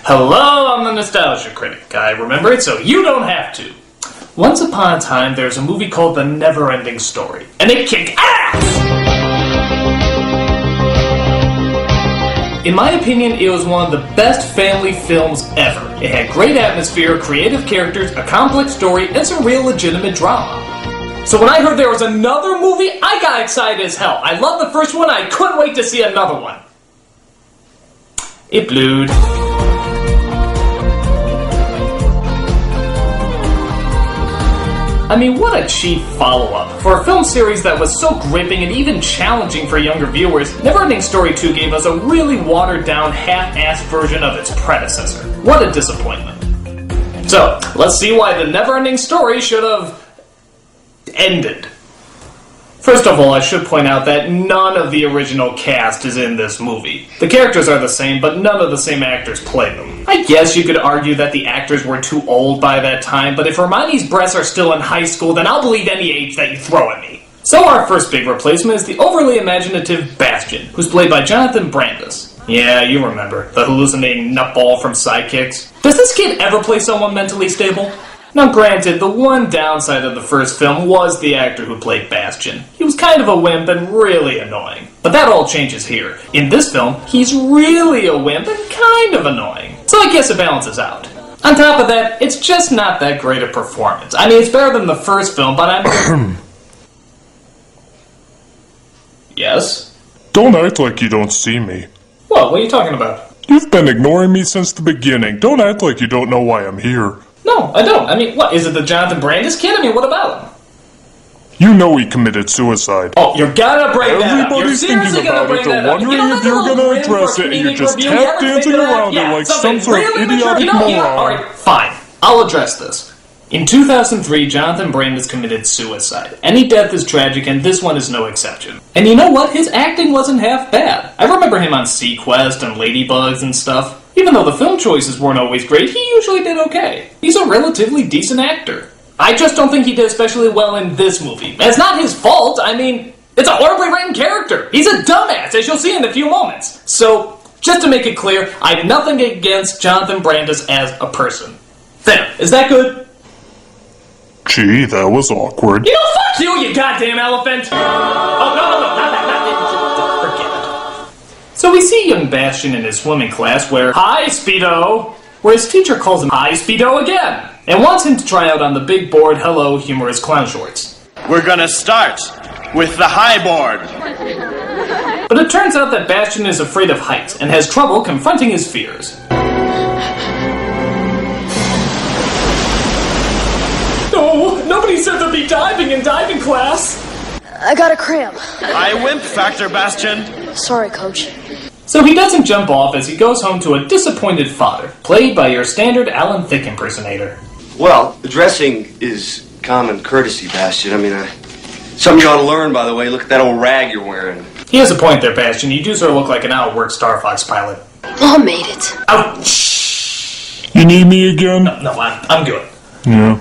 Hello, I'm the Nostalgia Critic. I remember it so you don't have to. Once upon a time, there's a movie called The Never-Ending Story, and it kicked ass! In my opinion, it was one of the best family films ever. It had great atmosphere, creative characters, a complex story, and some real legitimate drama. So when I heard there was another movie, I got excited as hell. I loved the first one, I couldn't wait to see another one. It blewed. I mean, what a cheap follow-up. For a film series that was so gripping and even challenging for younger viewers, Never-Ending Story 2 gave us a really watered-down, half-assed version of its predecessor. What a disappointment. So, let's see why The Never-Ending Story should have ended. First of all, I should point out that none of the original cast is in this movie. The characters are the same, but none of the same actors play them. I guess you could argue that the actors were too old by that time, but if Hermione's breasts are still in high school, then I'll believe any age that you throw at me. So our first big replacement is the overly imaginative Bastian, who's played by Jonathan Brandis. Yeah, you remember, the hallucinating nutball from Sidekicks. Does this kid ever play someone mentally stable? Now granted, the one downside of the first film was the actor who played Bastian. He was kind of a wimp and really annoying. But that all changes here. In this film, he's really a wimp and kind of annoying. So I guess it balances out. On top of that, it's just not that great a performance. I mean, it's better than the first film, but I'm... Yes? Don't act like you don't see me. What are you talking about? You've been ignoring me since the beginning. Don't act like you don't know why I'm here. No, I don't. I mean, what, is it the Jonathan Brandis kid? I mean, what about him? You know he committed suicide. Oh, you're gonna bring that up. You're Everybody's seriously thinking gonna about bring it. They're that up. wondering if you're gonna address it, and you're just tap dancing around it like some sort of idiotic moron. Alright, fine. I'll address this. In 2003, Jonathan Brandis committed suicide. Any death is tragic, and this one is no exception. And you know what? His acting wasn't half bad. I remember him on Sequest and Ladybugs and stuff. Even though the film choices weren't always great, he usually did okay. He's a relatively decent actor. I just don't think he did especially well in this movie. It's not his fault. I mean, it's a horribly written character. He's a dumbass, as you'll see in a few moments. So, just to make it clear, I have nothing against Jonathan Brandis as a person. There, is that good? Gee, that was awkward. You know, fuck you, you goddamn elephant! Oh, no, not that. Forget it. So we see young Bastian in his swimming class where, hi, Speedo! Where his teacher calls him, hi, Speedo again! And wants him to try out on the big board, hello, humorous clown shorts. We're gonna start with the high board. But it turns out that Bastian is afraid of heights and has trouble confronting his fears. No, nobody said there'd be diving in diving class! I got a cramp. High wimp factor, Bastian. Sorry, Coach. So he doesn't jump off as he goes home to a disappointed father, played by your standard Alan Thicke impersonator. Well, addressing is common courtesy, Bastian. I mean, something you ought to learn, by the way. Look at that old rag you're wearing. He has a point there, Bastian. You do sort of look like an out-of-work Star Fox pilot. Mom made it. Ouch! You need me again? No, I'm good. Yeah.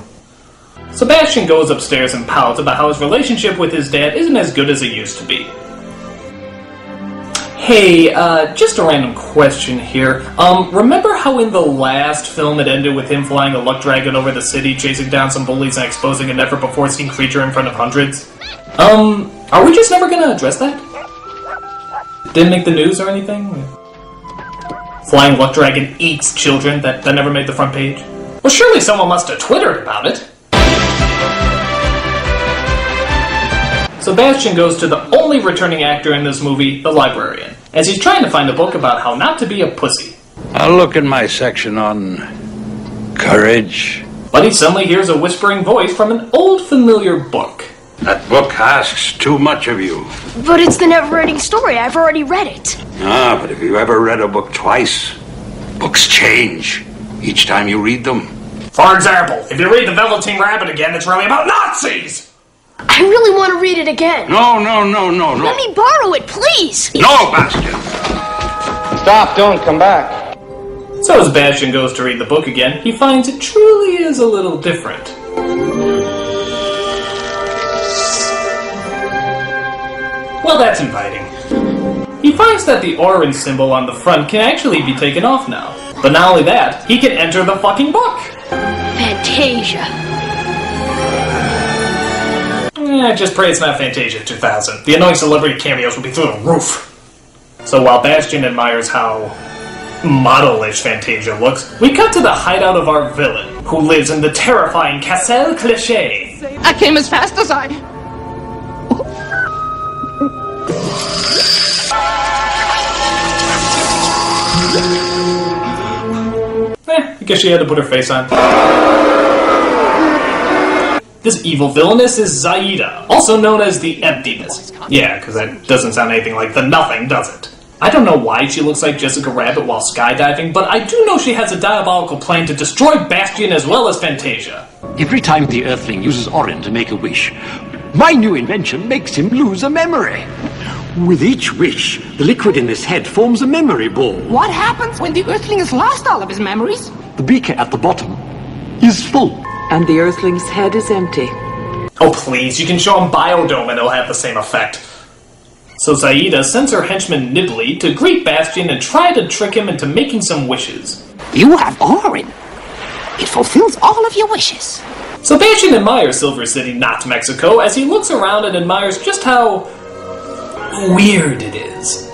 Sebastian goes upstairs and pouts about how his relationship with his dad isn't as good as it used to be. Hey, just a random question here. Remember how in the last film it ended with him flying a luck dragon over the city, chasing down some bullies and exposing a never-before-seen creature in front of hundreds? Are we just never gonna address that? Didn't make the news or anything? Flying luck dragon eats children that never made the front page? Well, surely someone must have Twittered about it. Sebastian goes to the only returning actor in this movie, the librarian, as he's trying to find a book about how not to be a pussy. I'll look in my section on courage. But he suddenly hears a whispering voice from an old familiar book. That book asks too much of you. But it's the never-ending story. I've already read it. Ah, but if you ever read a book twice, books change each time you read them. For example, if you read The Velveteen Rabbit again, it's really about Nazis! I really want to read it again. No. Let me borrow it, please. No, Bastian. Stop, don't come back. So as Bastian goes to read the book again, he finds it truly is a little different. Well, that's inviting. He finds that the orange symbol on the front can actually be taken off now. But not only that, he can enter the fucking book! Fantasia. Just pray it's not Fantasia 2000. The annoying celebrity cameos will be through the roof. So while Bastian admires how model-ish Fantasia looks, we cut to the hideout of our villain, who lives in the terrifying Castle Cliché. I came as fast as I... I guess she had to put her face on. This evil villainess is Zaida, also known as the Emptiness. Yeah, because that doesn't sound anything like the Nothing, does it? I don't know why she looks like Jessica Rabbit while skydiving, but I do know she has a diabolical plan to destroy Bastian as well as Fantasia. Every time the Earthling uses Orin to make a wish, my new invention makes him lose a memory. With each wish, the liquid in his head forms a memory ball. What happens when the Earthling has lost all of his memories? The beaker at the bottom is full. And the Earthling's head is empty. Oh please, you can show him Biodome and it'll have the same effect. So Zaida sends her henchman Nibley to greet Bastian and try to trick him into making some wishes. You have Orin. It fulfills all of your wishes. So Bastian admires Silver City, not Mexico, as he looks around and admires just how weird it is.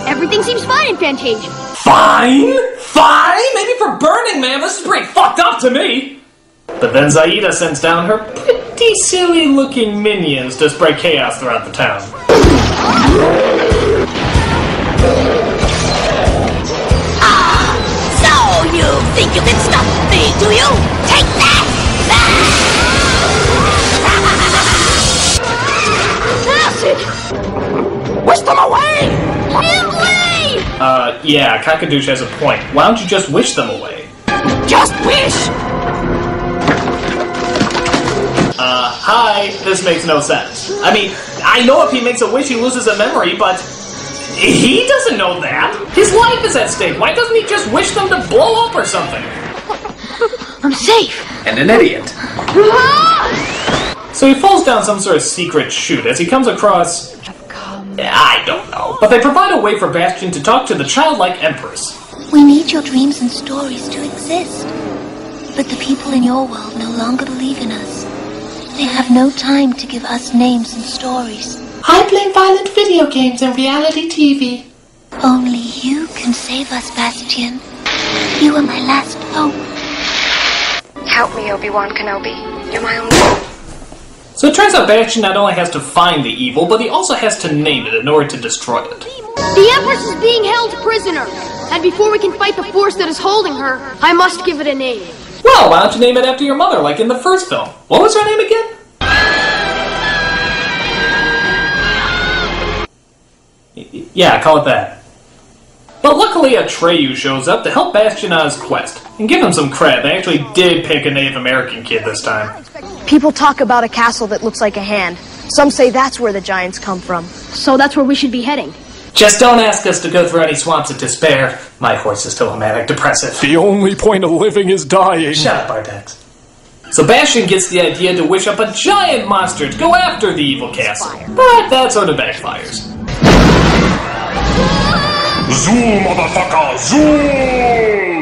Everything seems fine in Fantasia. Fine? Fine? Maybe for Burning Man, this is pretty fucked up to me. But then Zaida sends down her pretty silly-looking minions to spread chaos throughout the town. So you think you can stop me, do you? Take that! Acid! Whisk them away! Yeah, Kakadouche has a point. Why don't you just wish them away? Just wish! Hi, this makes no sense. I mean, I know if he makes a wish he loses a memory, but he doesn't know that. His life is at stake. Why doesn't he just wish them to blow up or something? I'm safe. And an idiot. So he falls down some sort of secret chute as he comes across... I don't know. But they provide a way for Bastian to talk to the childlike Empress. We need your dreams and stories to exist. But the people in your world no longer believe in us. They have no time to give us names and stories. I play violent video games and reality TV. Only you can save us, Bastian. You are my last hope. Help me, Obi-Wan Kenobi. You're my only hope. So it turns out Bastian not only has to find the evil, but he also has to name it in order to destroy it. The Empress is being held prisoner, and before we can fight the force that is holding her, I must give it a name. Well, why don't you name it after your mother, like in the first film? What was her name again? Yeah, call it that. But luckily Atreyu shows up to help Bastian on his quest. And give him some credit, they actually did pick a Native American kid this time. People talk about a castle that looks like a hand. Some say that's where the giants come from. So that's where we should be heading. Just don't ask us to go through any swamps of despair. My horse is still a manic depressive. The only point of living is dying. Shut up, Bardex. So Bastian gets the idea to wish up a giant monster to go after the evil castle. But that sort of backfires. Zoom, motherfucker! Zoom!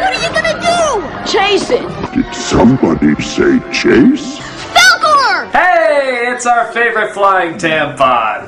What are you gonna do? Chase it. Did somebody say chase? Falcor! Hey, it's our favorite flying tampon.